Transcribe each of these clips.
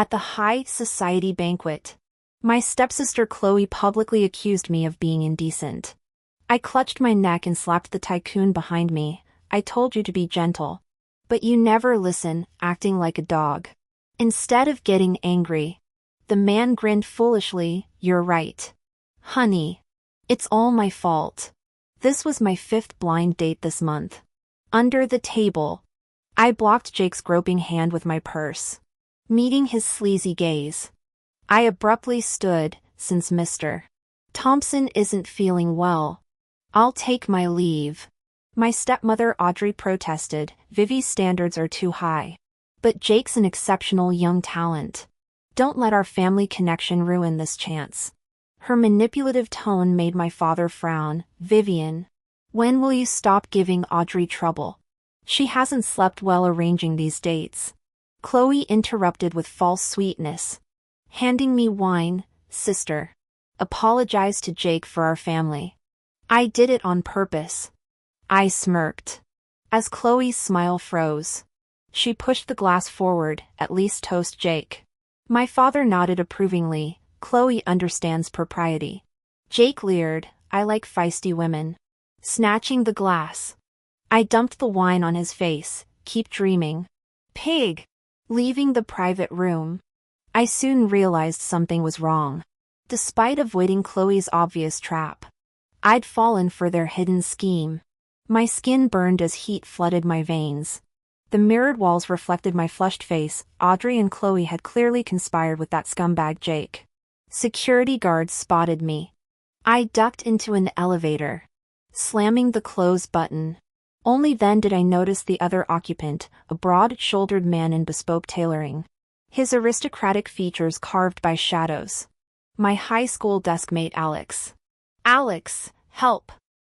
At the high society banquet, my stepsister Chloe publicly accused me of being indecent. I clutched my neck and slapped the tycoon behind me. I told you to be gentle. But you never listen, acting like a dog. Instead of getting angry, the man grinned foolishly. You're right. Honey. It's all my fault. This was my 5th blind date this month. Under the table, I blocked Jake's groping hand with my purse. Meeting his sleazy gaze, I abruptly stood, since Mr. Thompson isn't feeling well. I'll take my leave. My stepmother Audrey protested, Vivi's standards are too high. But Jake's an exceptional young talent. Don't let our family connection ruin this chance. Her manipulative tone made my father frown. Vivian, when will you stop giving Audrey trouble? She hasn't slept well arranging these dates. Chloe interrupted with false sweetness. Handing me wine, sister. Apologize to Jake for our family. I did it on purpose. I smirked. As Chloe's smile froze, she pushed the glass forward. At least toast Jake. My father nodded approvingly. Chloe understands propriety. Jake leered. I like feisty women. Snatching the glass, I dumped the wine on his face. Keep dreaming. Pig. Leaving the private room, I soon realized something was wrong. Despite avoiding Chloe's obvious trap, I'd fallen for their hidden scheme. My skin burned as heat flooded my veins. The mirrored walls reflected my flushed face. Audrey and Chloe had clearly conspired with that scumbag Jake. Security guards spotted me. I ducked into an elevator, slamming the close button. Only then did I notice the other occupant, a broad-shouldered man in bespoke tailoring. His aristocratic features carved by shadows. My high school deskmate Alex. Alex, help!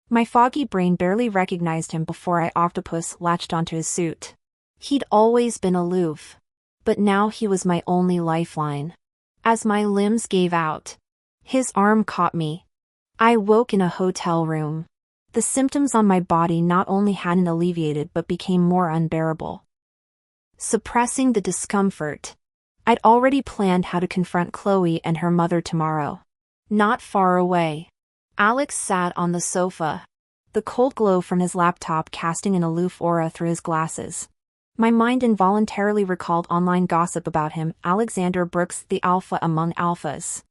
My foggy brain barely recognized him before I octopus latched onto his suit. He'd always been aloof, but now he was my only lifeline. As my limbs gave out, his arm caught me. I woke in a hotel room. The symptoms on my body not only hadn't alleviated but became more unbearable. Suppressing the discomfort, I'd already planned how to confront Chloe and her mother tomorrow. Not far away, Alex sat on the sofa, the cold glow from his laptop casting an aloof aura through his glasses. My mind involuntarily recalled online gossip about him. Alexander Brooks, the alpha among alphas.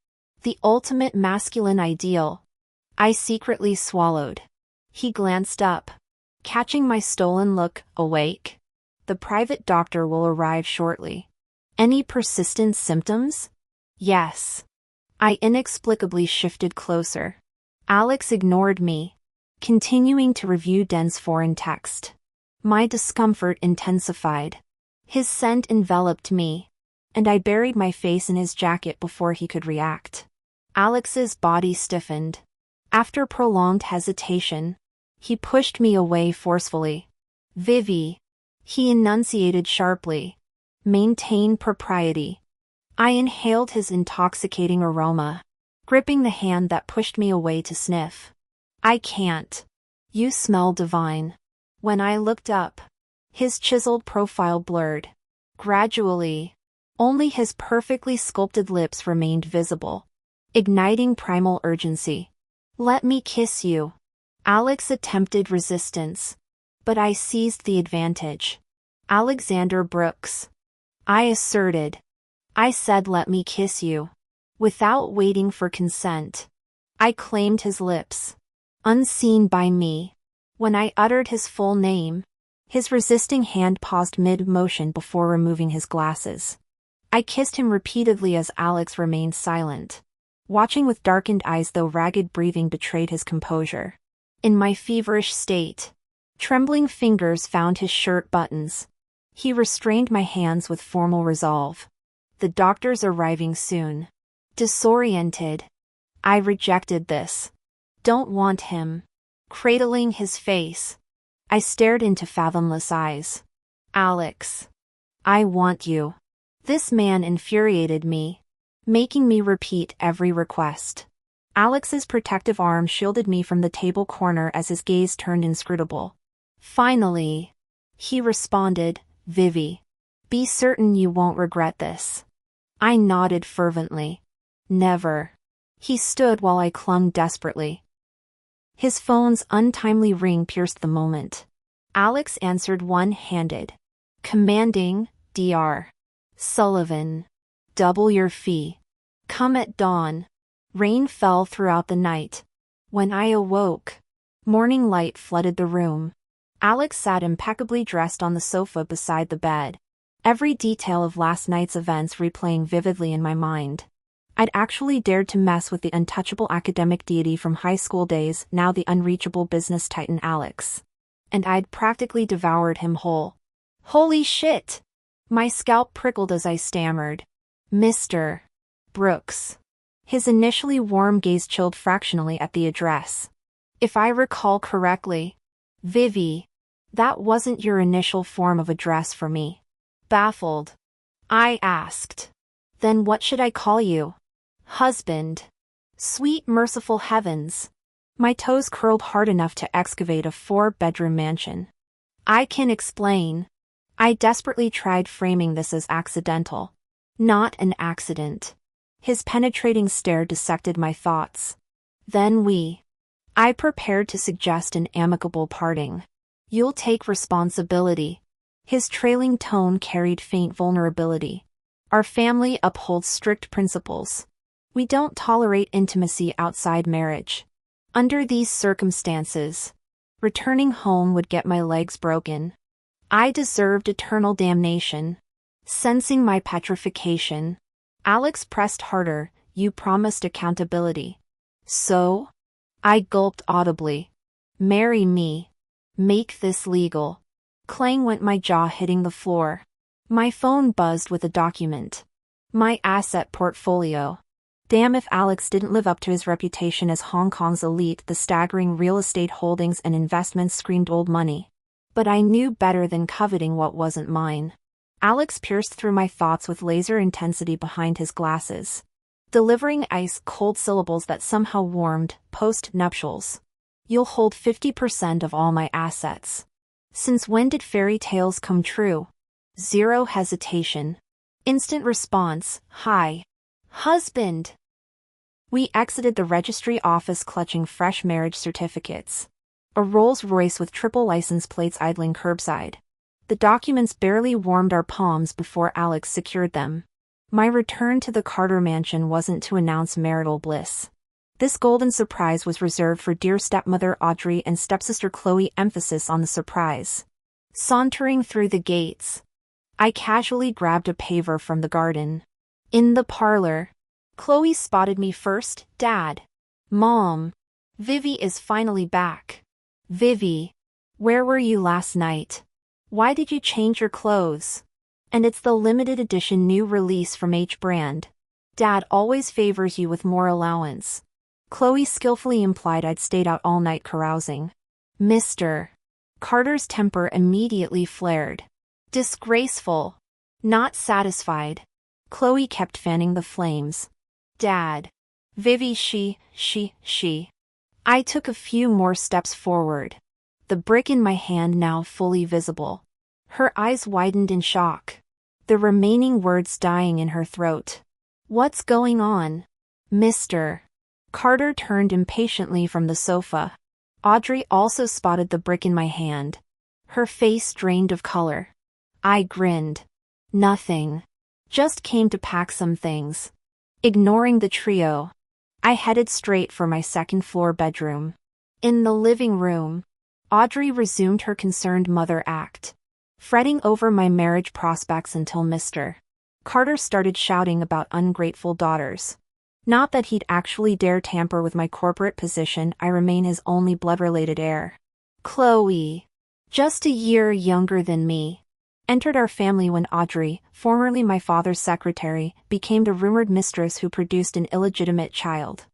The ultimate masculine ideal. I secretly swallowed. He glanced up, catching my stolen look. Awake? The private doctor will arrive shortly. Any persistent symptoms? Yes. I inexplicably shifted closer. Alex ignored me, continuing to review dense foreign text. My discomfort intensified. His scent enveloped me, and I buried my face in his jacket before he could react. Alex's body stiffened. After prolonged hesitation, he pushed me away forcefully. Vivi, he enunciated sharply. Maintain propriety. I inhaled his intoxicating aroma, gripping the hand that pushed me away to sniff. I can't. You smell divine. When I looked up, his chiseled profile blurred. Gradually, only his perfectly sculpted lips remained visible, igniting primal urgency. Let me kiss you. Alex attempted resistance, but I seized the advantage. Alexander Brooks. I asserted. I said let me kiss you. Without waiting for consent, I claimed his lips. Unseen by me. When I uttered his full name, his resisting hand paused mid-motion before removing his glasses. I kissed him repeatedly as Alex remained silent, watching with darkened eyes though ragged breathing betrayed his composure. In my feverish state, trembling fingers found his shirt buttons. He restrained my hands with formal resolve. The doctor's arriving soon. Disoriented, I rejected this. Don't want him. Cradling his face, I stared into fathomless eyes. Alex. I want you. This man infuriated me, making me repeat every request. Alex's protective arm shielded me from the table corner as his gaze turned inscrutable. Finally, he responded, Vivi. Be certain you won't regret this. I nodded fervently. Never. He stood while I clung desperately. His phone's untimely ring pierced the moment. Alex answered one-handed. Commanding, Dr. Sullivan. Double your fee. Come at dawn. Rain fell throughout the night. When I awoke, morning light flooded the room. Alex sat impeccably dressed on the sofa beside the bed. Every detail of last night's events replaying vividly in my mind. I'd actually dared to mess with the untouchable academic deity from high school days, now the unreachable business titan Alex. And I'd practically devoured him whole. Holy shit! My scalp prickled as I stammered. Mr. Brooks. His initially warm gaze chilled fractionally at the address. If I recall correctly, Vivi, that wasn't your initial form of address for me. Baffled, I asked. Then what should I call you? Husband. Sweet merciful heavens. My toes curled hard enough to excavate a 4-bedroom mansion. I can explain. I desperately tried framing this as accidental. Not an accident. His penetrating stare dissected my thoughts. Then I prepared to suggest an amicable parting. You'll take responsibility. His trailing tone carried faint vulnerability. Our family upholds strict principles. We don't tolerate intimacy outside marriage. Under these circumstances, returning home would get my legs broken. I deserved eternal damnation. Sensing my petrification, Alex pressed harder. You promised accountability. So? I gulped audibly. Marry me. Make this legal. Clang went my jaw hitting the floor. My phone buzzed with a document. My asset portfolio. Damn if Alex didn't live up to his reputation as Hong Kong's elite. The staggering real estate holdings and investments screamed old money. But I knew better than coveting what wasn't mine. Alex pierced through my thoughts with laser intensity behind his glasses, delivering ice-cold syllables that somehow warmed. Post-nuptials. You'll hold 50% of all my assets. Since when did fairy tales come true? Zero hesitation. Instant response. Hi. Husband. We exited the registry office clutching fresh marriage certificates. A Rolls-Royce with triple license plates idling curbside. The documents barely warmed our palms before Alex secured them. My return to the Carter mansion wasn't to announce marital bliss. This golden surprise was reserved for dear stepmother Audrey and stepsister Chloe, emphasis on the surprise. Sauntering through the gates, I casually grabbed a paver from the garden. In the parlor, Chloe spotted me first. Dad. Mom. Vivi is finally back. Vivi. Where were you last night? Why did you change your clothes? And it's the limited edition new release from H brand. Dad always favors you with more allowance. Chloe skillfully implied I'd stayed out all night carousing. Mr. Carter's temper immediately flared. Disgraceful. Not satisfied, Chloe kept fanning the flames. Dad. Vivi, she. I took a few more steps forward. The brick in my hand now fully visible. Her eyes widened in shock, the remaining words dying in her throat. What's going on? Mr. Carter turned impatiently from the sofa. Audrey also spotted the brick in my hand. Her face drained of color. I grinned. Nothing. Just came to pack some things. Ignoring the trio, I headed straight for my second-floor bedroom. In the living room, Audrey resumed her concerned mother act, fretting over my marriage prospects until Mr. Carter started shouting about ungrateful daughters. Not that he'd actually dare tamper with my corporate position. I remain his only blood-related heir. Chloe, just a year younger than me, entered our family when Audrey, formerly my father's secretary, became the rumored mistress who produced an illegitimate child.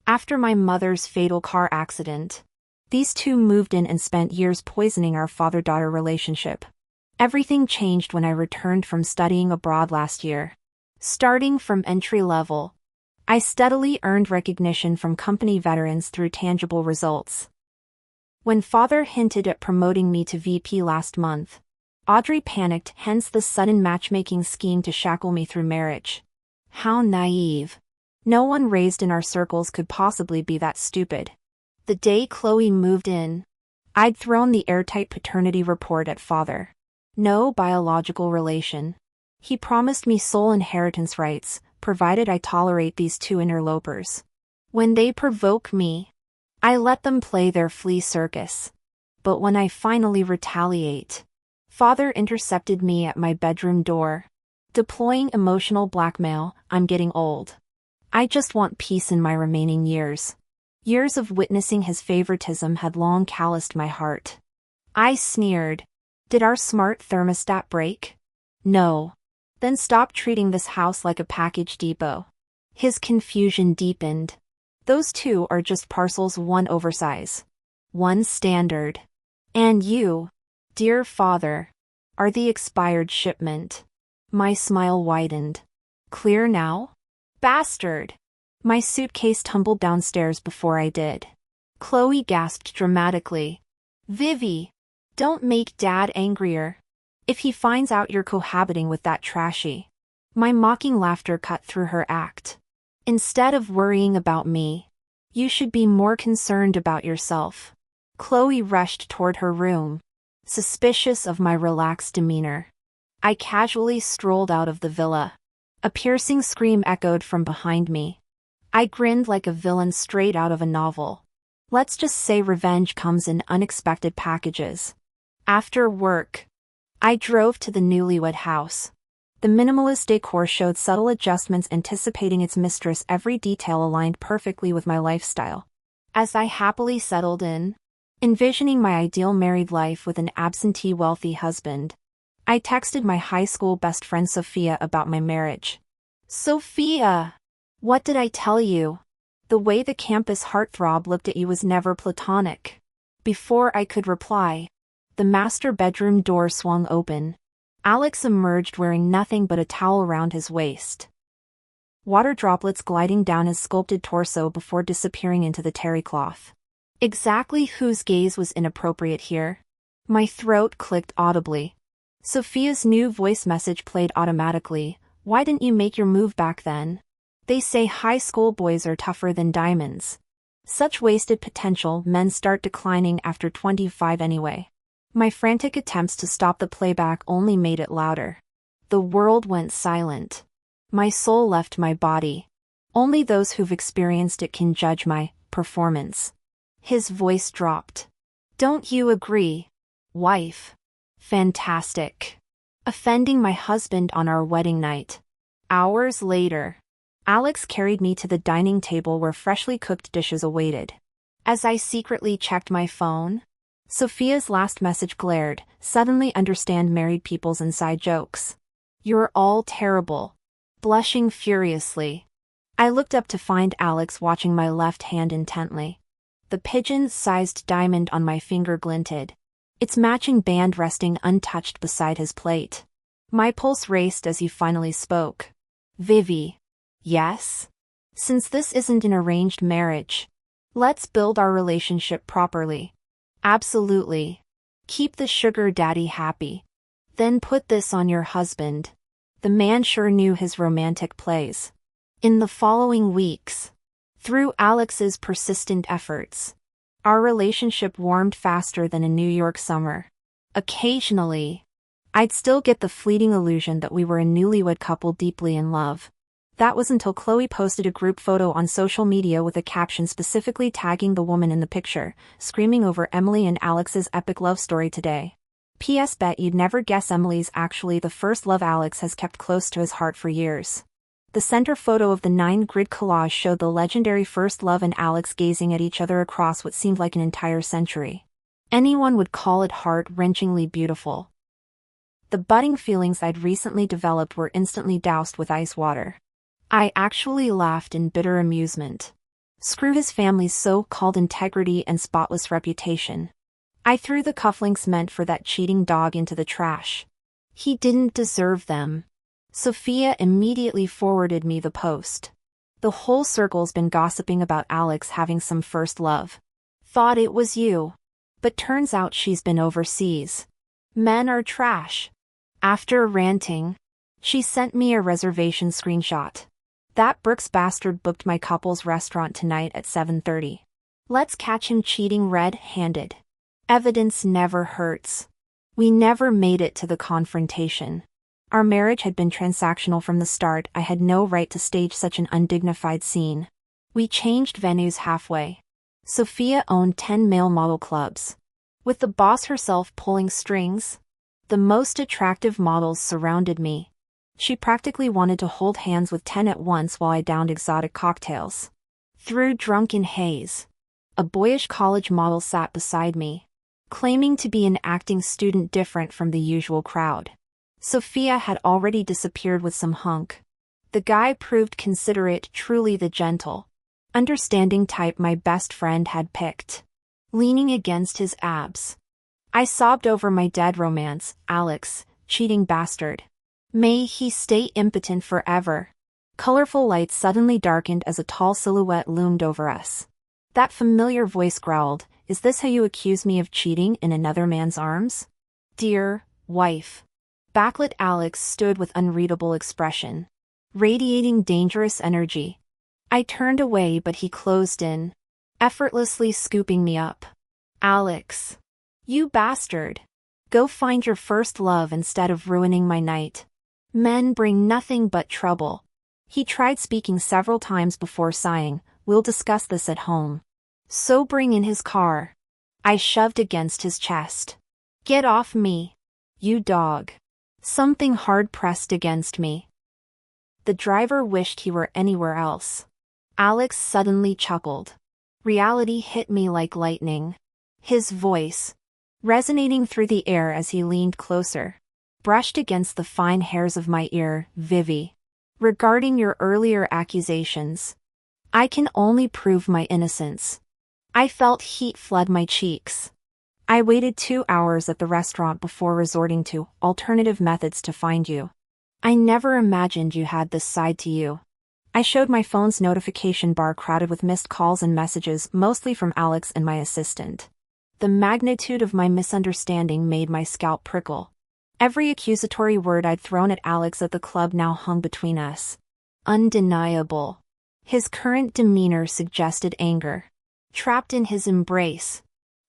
After my mother's fatal car accident, these two moved in and spent years poisoning our father-daughter relationship. Everything changed when I returned from studying abroad last year. Starting from entry level, I steadily earned recognition from company veterans through tangible results. When father hinted at promoting me to VP last month, Audrey panicked, hence the sudden matchmaking scheme to shackle me through marriage. How naive. No one raised in our circles could possibly be that stupid. The day Chloe moved in, I'd thrown the airtight paternity report at father. No biological relation. He promised me sole inheritance rights, provided I tolerate these two interlopers. When they provoke me, I let them play their flea circus. But when I finally retaliate, father intercepted me at my bedroom door. Deploying emotional blackmail. I'm getting old. I just want peace in my remaining years. Years of witnessing his favoritism had long calloused my heart. I sneered. Did our smart thermostat break? No. Then stop treating this house like a package depot. His confusion deepened. Those two are just parcels, one oversize, one standard. And you, dear father, are the expired shipment. My smile widened. Clear now? Bastard! My suitcase tumbled downstairs before I did. Chloe gasped dramatically. Vivi, don't make Dad angrier. If he finds out you're cohabiting with that trashy. My mocking laughter cut through her act. Instead of worrying about me, you should be more concerned about yourself. Chloe rushed toward her room, suspicious of my relaxed demeanor. I casually strolled out of the villa. A piercing scream echoed from behind me. I grinned like a villain straight out of a novel. Let's just say revenge comes in unexpected packages. After work, I drove to the newlywed house. The minimalist decor showed subtle adjustments anticipating its mistress, every detail aligned perfectly with my lifestyle. As I happily settled in, envisioning my ideal married life with an absentee wealthy husband, I texted my high school best friend Sophia about my marriage. Sophia! What did I tell you? The way the campus heartthrob looked at you was never platonic. Before I could reply, the master bedroom door swung open. Alex emerged wearing nothing but a towel around his waist. Water droplets gliding down his sculpted torso before disappearing into the terry cloth. Exactly whose gaze was inappropriate here? My throat clicked audibly. Sophia's new voice message played automatically. Why didn't you make your move back then? They say high school boys are tougher than diamonds. Such wasted potential men start declining after 25 anyway. My frantic attempts to stop the playback only made it louder. The world went silent. My soul left my body. Only those who've experienced it can judge my performance. His voice dropped. Don't you agree, wife? Fantastic. Offending my husband on our wedding night. Hours later, Alex carried me to the dining table where freshly cooked dishes awaited. As I secretly checked my phone, Sophia's last message glared. Suddenly understand married people's inside jokes. You're all terrible. Blushing furiously, I looked up to find Alex watching my left hand intently. The pigeon-sized diamond on my finger glinted, its matching band resting untouched beside his plate. My pulse raced as he finally spoke. Vivi. Yes? Since this isn't an arranged marriage, let's build our relationship properly. Absolutely. Keep the sugar daddy happy. Then put this on your husband. The man sure knew his romantic plays. In the following weeks, through Alex's persistent efforts, our relationship warmed faster than a New York summer. Occasionally, I'd still get the fleeting illusion that we were a newlywed couple deeply in love. That was until Chloe posted a group photo on social media with a caption specifically tagging the woman in the picture, screaming over Emily and Alex's epic love story today. P.S. Bet you'd never guess Emily's actually the first love Alex has kept close to his heart for years. The center photo of the 9-grid collage showed the legendary first love and Alex gazing at each other across what seemed like an entire century. Anyone would call it heart-wrenchingly beautiful. The budding feelings I'd recently developed were instantly doused with ice water. I actually laughed in bitter amusement. Screw his family's so-called integrity and spotless reputation. I threw the cufflinks meant for that cheating dog into the trash. He didn't deserve them. Sophia immediately forwarded me the post. The whole circle's been gossiping about Alex having some first love. Thought it was you. But turns out she's been overseas. Men are trash. After ranting, she sent me a reservation screenshot. That Brooks bastard booked my couple's restaurant tonight at 7:30. Let's catch him cheating red-handed. Evidence never hurts. We never made it to the confrontation. Our marriage had been transactional from the start. I had no right to stage such an undignified scene. We changed venues halfway. Sophia owned 10 male model clubs. With the boss herself pulling strings, the most attractive models surrounded me. She practically wanted to hold hands with 10 at once while I downed exotic cocktails. Through drunken haze, a boyish college model sat beside me, claiming to be an acting student different from the usual crowd. Sophia had already disappeared with some hunk. The guy proved considerate, truly the gentle, understanding type my best friend had picked. Leaning against his abs, I sobbed over my dead romance. Alex, cheating bastard. May he stay impotent forever. Colorful lights suddenly darkened as a tall silhouette loomed over us. That familiar voice growled, "Is this how you accuse me of cheating in another man's arms?" Dear wife. Backlit Alex stood with unreadable expression, radiating dangerous energy. I turned away, but he closed in, effortlessly scooping me up. Alex. You bastard. Go find your first love instead of ruining my night. Men bring nothing but trouble. He tried speaking several times before sighing, "We'll discuss this at home." Sobering in his car, I shoved against his chest. Get off me, you dog. Something hard pressed against me. The driver wished he were anywhere else. Alex suddenly chuckled. Reality hit me like lightning. His voice, resonating through the air as he leaned closer, brushed against the fine hairs of my ear. Vivi. Regarding your earlier accusations, I can only prove my innocence. I felt heat flood my cheeks. I waited 2 hours at the restaurant before resorting to alternative methods to find you. I never imagined you had this side to you. I showed my phone's notification bar crowded with missed calls and messages, mostly from Alex and my assistant. The magnitude of my misunderstanding made my scalp prickle. Every accusatory word I'd thrown at Alex at the club now hung between us. Undeniable. His current demeanor suggested anger. Trapped in his embrace,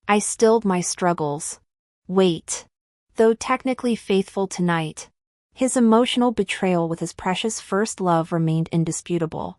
I stilled my struggles. Wait. Though technically faithful tonight, his emotional betrayal with his precious first love remained indisputable.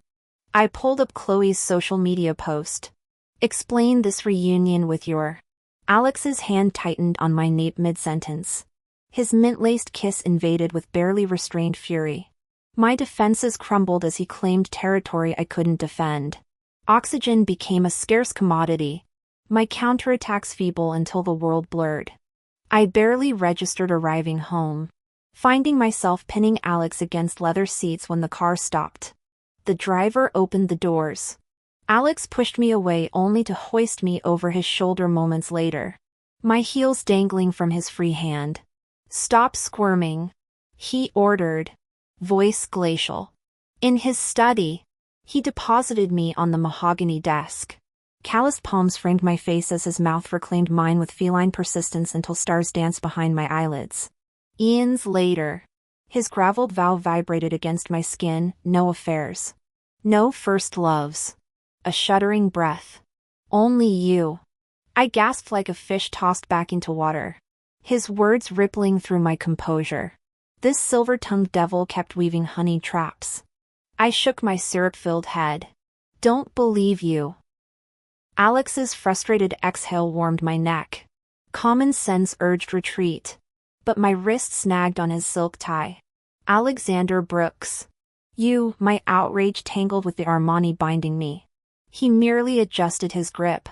I pulled up Chloe's social media post. Explain this reunion with your... Alex's hand tightened on my nape mid-sentence. His mint-laced kiss invaded with barely restrained fury. My defenses crumbled as he claimed territory I couldn't defend. Oxygen became a scarce commodity, my counterattacks feeble until the world blurred. I barely registered arriving home, finding myself pinning Alex against leather seats when the car stopped. The driver opened the doors. Alex pushed me away only to hoist me over his shoulder moments later, my heels dangling from his free hand. Stop squirming, he ordered, voice glacial. In his study, he deposited me on the mahogany desk. Calloused palms framed my face as his mouth reclaimed mine with feline persistence until stars danced behind my eyelids. Eons later, his graveled vow vibrated against my skin. No affairs. No first loves. A shuddering breath. Only you. I gasped like a fish tossed back into water, his words rippling through my composure. This silver-tongued devil kept weaving honey traps. I shook my syrup-filled head. Don't believe you. Alex's frustrated exhale warmed my neck. Common sense urged retreat, but my wrist snagged on his silk tie. Alexander Brooks. You, my outrage tangled with the Armani binding me. He merely adjusted his grip.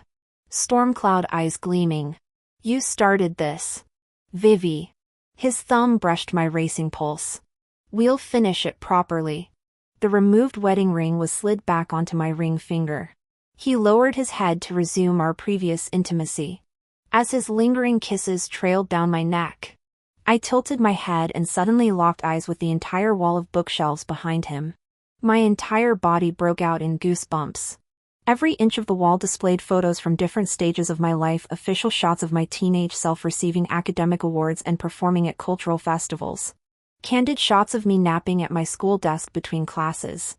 Stormcloud eyes gleaming. You started this. Vivi. His thumb brushed my racing pulse. We'll finish it properly. The removed wedding ring was slid back onto my ring finger. He lowered his head to resume our previous intimacy. As his lingering kisses trailed down my neck, I tilted my head and suddenly locked eyes with the entire wall of bookshelves behind him. My entire body broke out in goosebumps. Every inch of the wall displayed photos from different stages of my life, official shots of my teenage self receiving academic awards and performing at cultural festivals. Candid shots of me napping at my school desk between classes.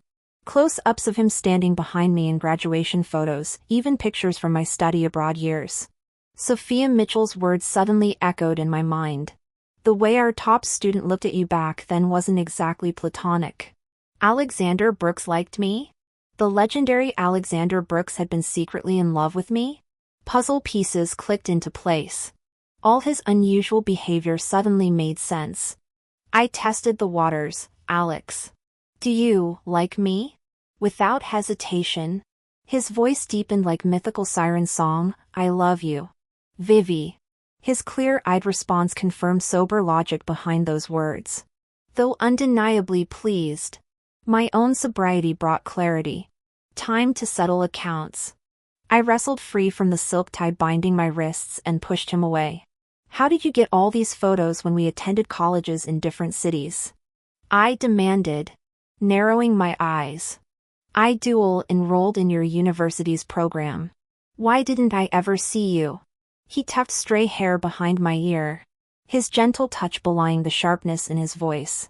Close-ups of him standing behind me in graduation photos, even pictures from my study abroad years. Sophia Mitchell's words suddenly echoed in my mind. The way our top student looked at you back then wasn't exactly platonic. Alexander Brooks liked me? The legendary Alexander Brooks had been secretly in love with me? Puzzle pieces clicked into place. All his unusual behavior suddenly made sense. I tested the waters, Alex. Do you like me? Without hesitation. His voice deepened like mythical siren song, I love you. Vivi. His clear-eyed response confirmed sober logic behind those words. Though undeniably pleased, my own sobriety brought clarity. Time to settle accounts. I wrestled free from the silk tie binding my wrists and pushed him away. How did you get all these photos when we attended colleges in different cities? I demanded, narrowing my eyes. I dual-enrolled in your university's program. Why didn't I ever see you? He tucked stray hair behind my ear, his gentle touch belying the sharpness in his voice.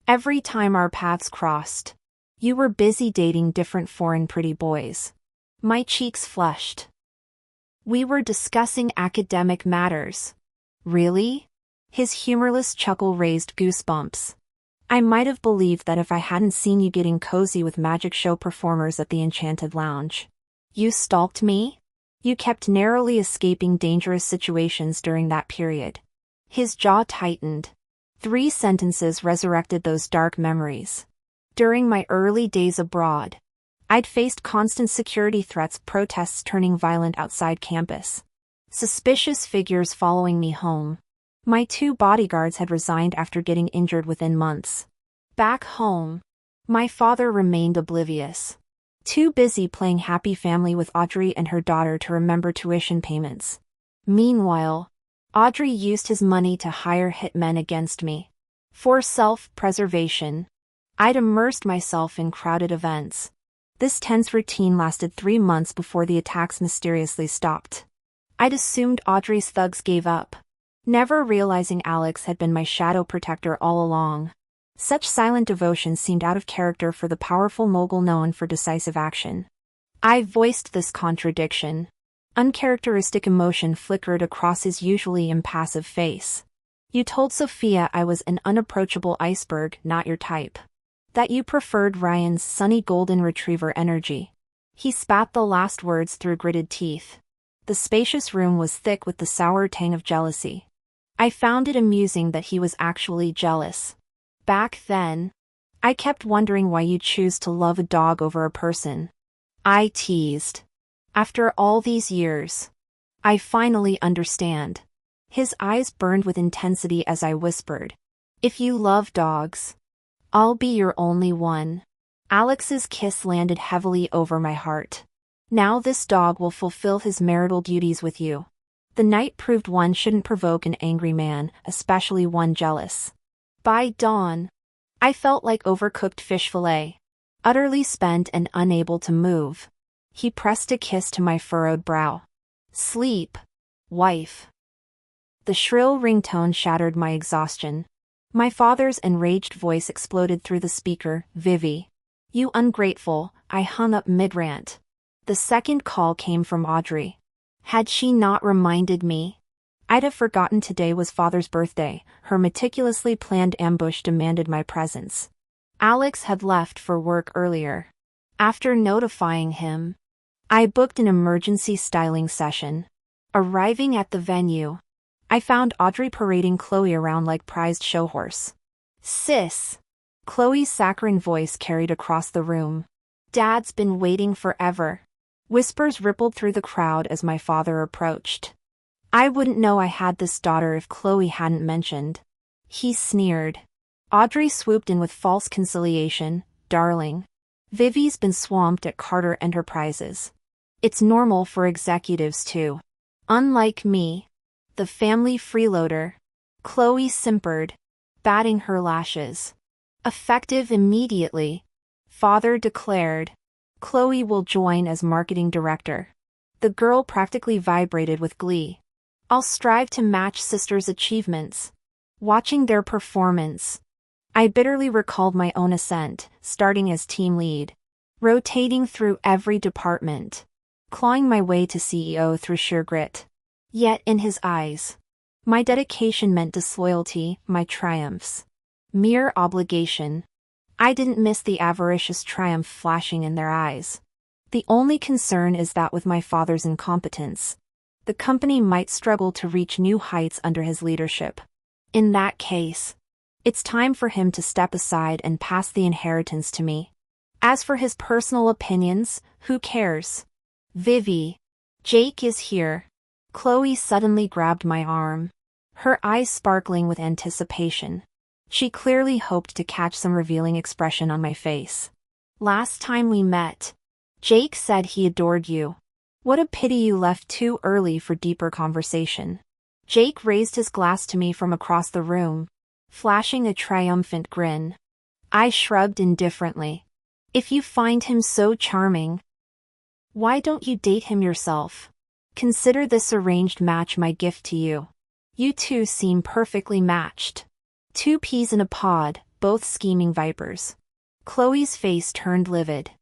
Every time our paths crossed, you were busy dating different foreign pretty boys. My cheeks flushed. We were discussing academic matters. Really? His humorless chuckle raised goosebumps. I might have believed that if I hadn't seen you getting cozy with magic show performers at the Enchanted Lounge. You stalked me? You kept narrowly escaping dangerous situations during that period. His jaw tightened. 3 sentences resurrected those dark memories. During my early days abroad, I'd faced constant security threats, protests turning violent outside campus. Suspicious figures following me home. My 2 bodyguards had resigned after getting injured within months. Back home, my father remained oblivious. Too busy playing happy family with Audrey and her daughter to remember tuition payments. Meanwhile, Audrey used his money to hire hitmen against me. For self-preservation, I'd immersed myself in crowded events. This tense routine lasted 3 months before the attacks mysteriously stopped. I'd assumed Audrey's thugs gave up, never realizing Alex had been my shadow protector all along. Such silent devotion seemed out of character for the powerful mogul known for decisive action. I voiced this contradiction. Uncharacteristic emotion flickered across his usually impassive face. You told Sophia I was an unapproachable iceberg, not your type. That you preferred Ryan's sunny golden retriever energy. He spat the last words through gritted teeth. The spacious room was thick with the sour tang of jealousy. I found it amusing that he was actually jealous. Back then, I kept wondering why you'd choose to love a dog over a person. I teased. After all these years, I finally understand. His eyes burned with intensity as I whispered. If you love dogs, I'll be your only one. Alex's kiss landed heavily over my heart. Now this dog will fulfill his marital duties with you. The night proved one shouldn't provoke an angry man, especially one jealous. By dawn, I felt like overcooked fish fillet, utterly spent and unable to move. He pressed a kiss to my furrowed brow. Sleep, wife. The shrill ringtone shattered my exhaustion. My father's enraged voice exploded through the speaker. Vivi. You ungrateful, I hung up mid-rant. The second call came from Audrey. Had she not reminded me? I'd have forgotten today was Father's birthday. Her meticulously planned ambush demanded my presence. Alex had left for work earlier. After notifying him, I booked an emergency styling session. Arriving at the venue, I found Audrey parading Chloe around like prized show horse. Sis. Chloe's saccharine voice carried across the room. Dad's been waiting forever. Whispers rippled through the crowd as my father approached. I wouldn't know I had this daughter if Chloe hadn't mentioned. He sneered. Audrey swooped in with false conciliation. Darling, Vivi's been swamped at Carter Enterprises. It's normal for executives too. Unlike me, the family freeloader. Chloe simpered, batting her lashes. Effective immediately, father declared. Chloe will join as marketing director. The girl practically vibrated with glee. I'll strive to match sister's achievements. Watching their performance, I bitterly recalled my own ascent, starting as team lead. rotating through every department, clawing my way to CEO through sheer grit. Yet in his eyes, my dedication meant disloyalty, my triumphs mere obligation. I didn't miss the avaricious triumph flashing in their eyes. The only concern is that with my father's incompetence, the company might struggle to reach new heights under his leadership. In that case, it's time for him to step aside and pass the inheritance to me. As for his personal opinions, who cares? Vivi. Jake is here. Chloe suddenly grabbed my arm, her eyes sparkling with anticipation. She clearly hoped to catch some revealing expression on my face. Last time we met, Jake said he adored you. What a pity you left too early for deeper conversation. Jake raised his glass to me from across the room, flashing a triumphant grin. I shrugged indifferently. If you find him so charming, why don't you date him yourself? Consider this arranged match my gift to you. You two seem perfectly matched. Two peas in a pod, both scheming vipers. Chloe's face turned livid.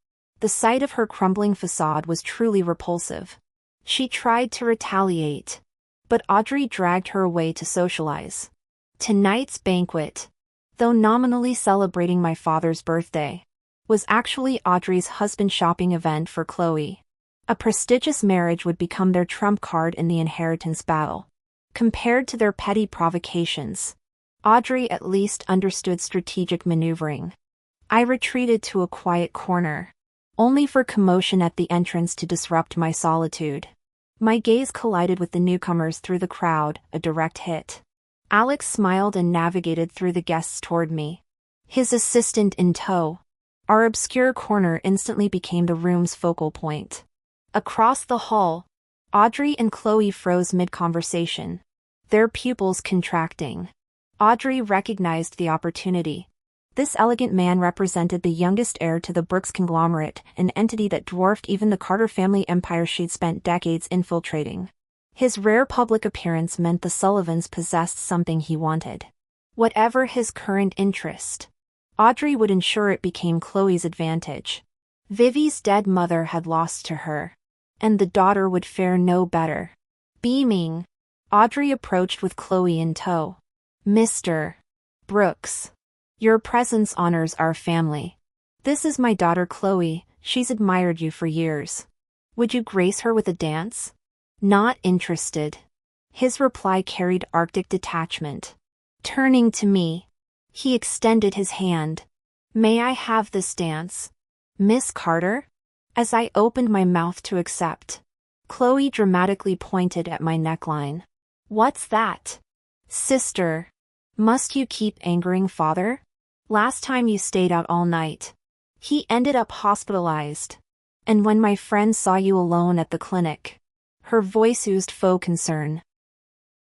The sight of her crumbling facade was truly repulsive. She tried to retaliate, but Audrey dragged her away to socialize. Tonight's banquet, though nominally celebrating my father's birthday, was actually Audrey's husband shopping event for Chloe. A prestigious marriage would become their trump card in the inheritance battle. Compared to their petty provocations, Audrey at least understood strategic maneuvering. I retreated to a quiet corner, only for commotion at the entrance to disrupt my solitude. My gaze collided with the newcomers through the crowd, a direct hit. Alex smiled and navigated through the guests toward me, his assistant in tow. Our obscure corner instantly became the room's focal point. Across the hall, Audrey and Chloe froze mid-conversation, their pupils contracting. Audrey recognized the opportunity. This elegant man represented the youngest heir to the Brooks conglomerate, an entity that dwarfed even the Carter family empire she'd spent decades infiltrating. His rare public appearance meant the Sullivans possessed something he wanted. Whatever his current interest, Audrey would ensure it became Chloe's advantage. Vivi's dead mother had lost to her, and the daughter would fare no better. Beaming, Audrey approached with Chloe in tow. Mr. Brooks, your presence honors our family. This is my daughter Chloe, she's admired you for years. Would you grace her with a dance? Not interested. His reply carried Arctic detachment. Turning to me, he extended his hand. May I have this dance, Miss Carter? As I opened my mouth to accept, Chloe dramatically pointed at my neckline. What's that? Sister. Must you keep angering father? Last time you stayed out all night. He ended up hospitalized. And when my friend saw you alone at the clinic, her voice oozed faux concern.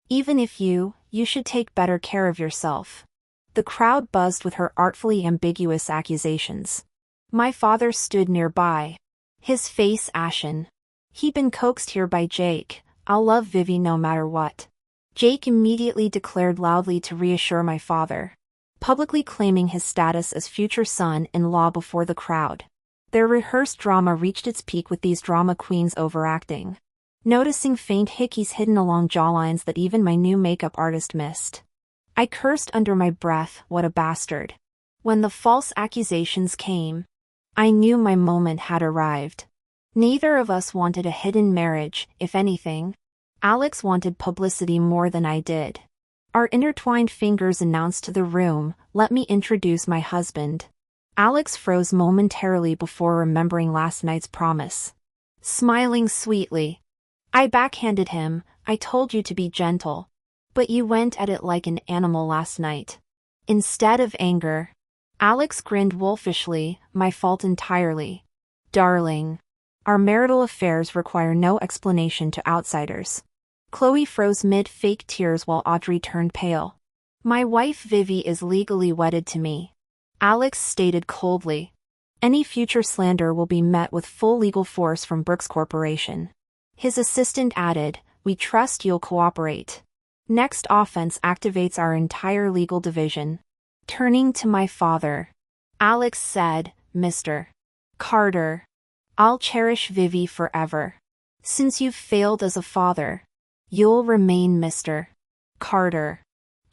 Even if you should take better care of yourself. The crowd buzzed with her artfully ambiguous accusations. My father stood nearby, his face ashen. He'd been coaxed here by Jake. I'll love Vivi no matter what. Jake immediately declared loudly to reassure my father, publicly claiming his status as future son-in-law before the crowd. Their rehearsed drama reached its peak with these drama queens overacting. Noticing faint hickeys hidden along jawlines that even my new makeup artist missed, I cursed under my breath, what a bastard. When the false accusations came, I knew my moment had arrived. Neither of us wanted a hidden marriage, if anything. Alex wanted publicity more than I did. Our intertwined fingers announced to the room, let me introduce my husband. Alex froze momentarily before remembering last night's promise. Smiling sweetly, I backhanded him, I told you to be gentle. But you went at it like an animal last night. Instead of anger, Alex grinned wolfishly, my fault entirely. Darling, our marital affairs require no explanation to outsiders. Chloe froze mid-fake tears while Audrey turned pale. My wife Vivi is legally wedded to me, Alex stated coldly. Any future slander will be met with full legal force from Brooks Corporation. His assistant added, we trust you'll cooperate. Next offense activates our entire legal division. Turning to my father, Alex said, Mr. Carter. I'll cherish Vivi forever. Since you've failed as a father, you'll remain Mr. Carter.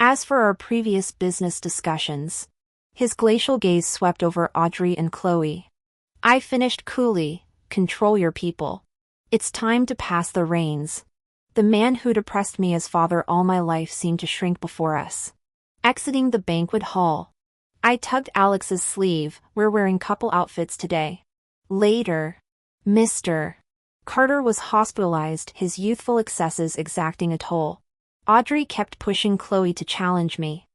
As for our previous business discussions, his glacial gaze swept over Audrey and Chloe. I finished coolly. Control your people. It's time to pass the reins. The man who'd oppressed me as father all my life seemed to shrink before us. Exiting the banquet hall, I tugged Alex's sleeve. We're wearing couple outfits today. Later, Mr. Carter was hospitalized, his youthful excesses exacting a toll. Audrey kept pushing Chloe to challenge me.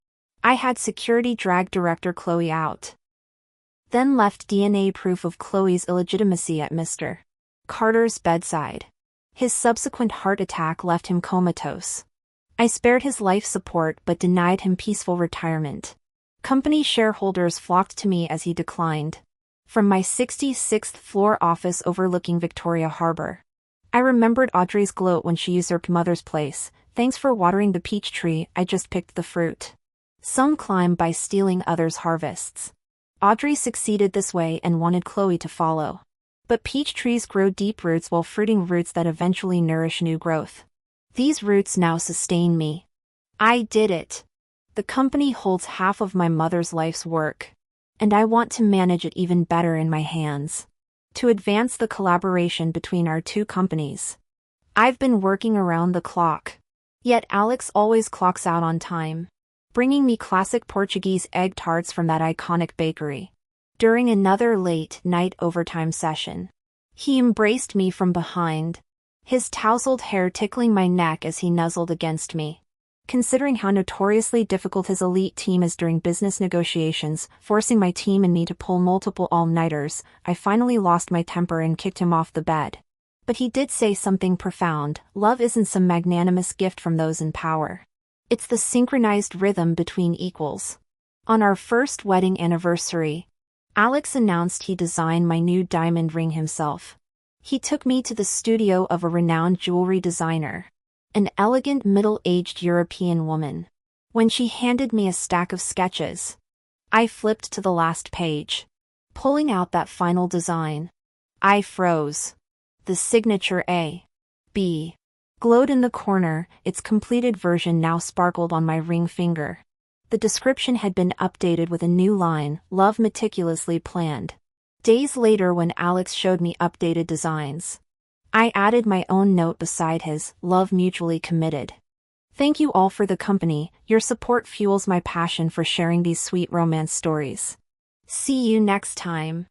I had security drag director Chloe out. Then left DNA proof of Chloe's illegitimacy at Mr. Carter's bedside. His subsequent heart attack left him comatose. I spared his life support but denied him peaceful retirement. Company shareholders flocked to me as he declined. From my 66th floor office overlooking Victoria Harbor, I remembered Audrey's gloat when she usurped Mother's place. Thanks for watering the peach tree, I just picked the fruit. Some climb by stealing others' harvests. Audrey succeeded this way and wanted Chloe to follow. But peach trees grow deep roots while fruiting roots that eventually nourish new growth. These roots now sustain me. I did it. The company holds half of my mother's life's work, and I want to manage it even better in my hands. To advance the collaboration between our two companies, I've been working around the clock. Yet Alex always clocks out on time, bringing me classic Portuguese egg tarts from that iconic bakery. During another late-night overtime session, he embraced me from behind, his tousled hair tickling my neck as he nuzzled against me. Considering how notoriously difficult his elite team is during business negotiations, forcing my team and me to pull multiple all-nighters, I finally lost my temper and kicked him off the bed. But he did say something profound: love isn't some magnanimous gift from those in power. It's the synchronized rhythm between equals. On our first wedding anniversary, Alex announced he designed my new diamond ring himself. He took me to the studio of a renowned jewelry designer, an elegant middle-aged European woman. When she handed me a stack of sketches, I flipped to the last page. Pulling out that final design, I froze. The signature A. B. glowed in the corner, its completed version now sparkled on my ring finger. The description had been updated with a new line: love meticulously planned. Days later, when Alex showed me updated designs, I added my own note beside his: love mutually committed. Thank you all for the company. Your support fuels my passion for sharing these sweet romance stories. See you next time.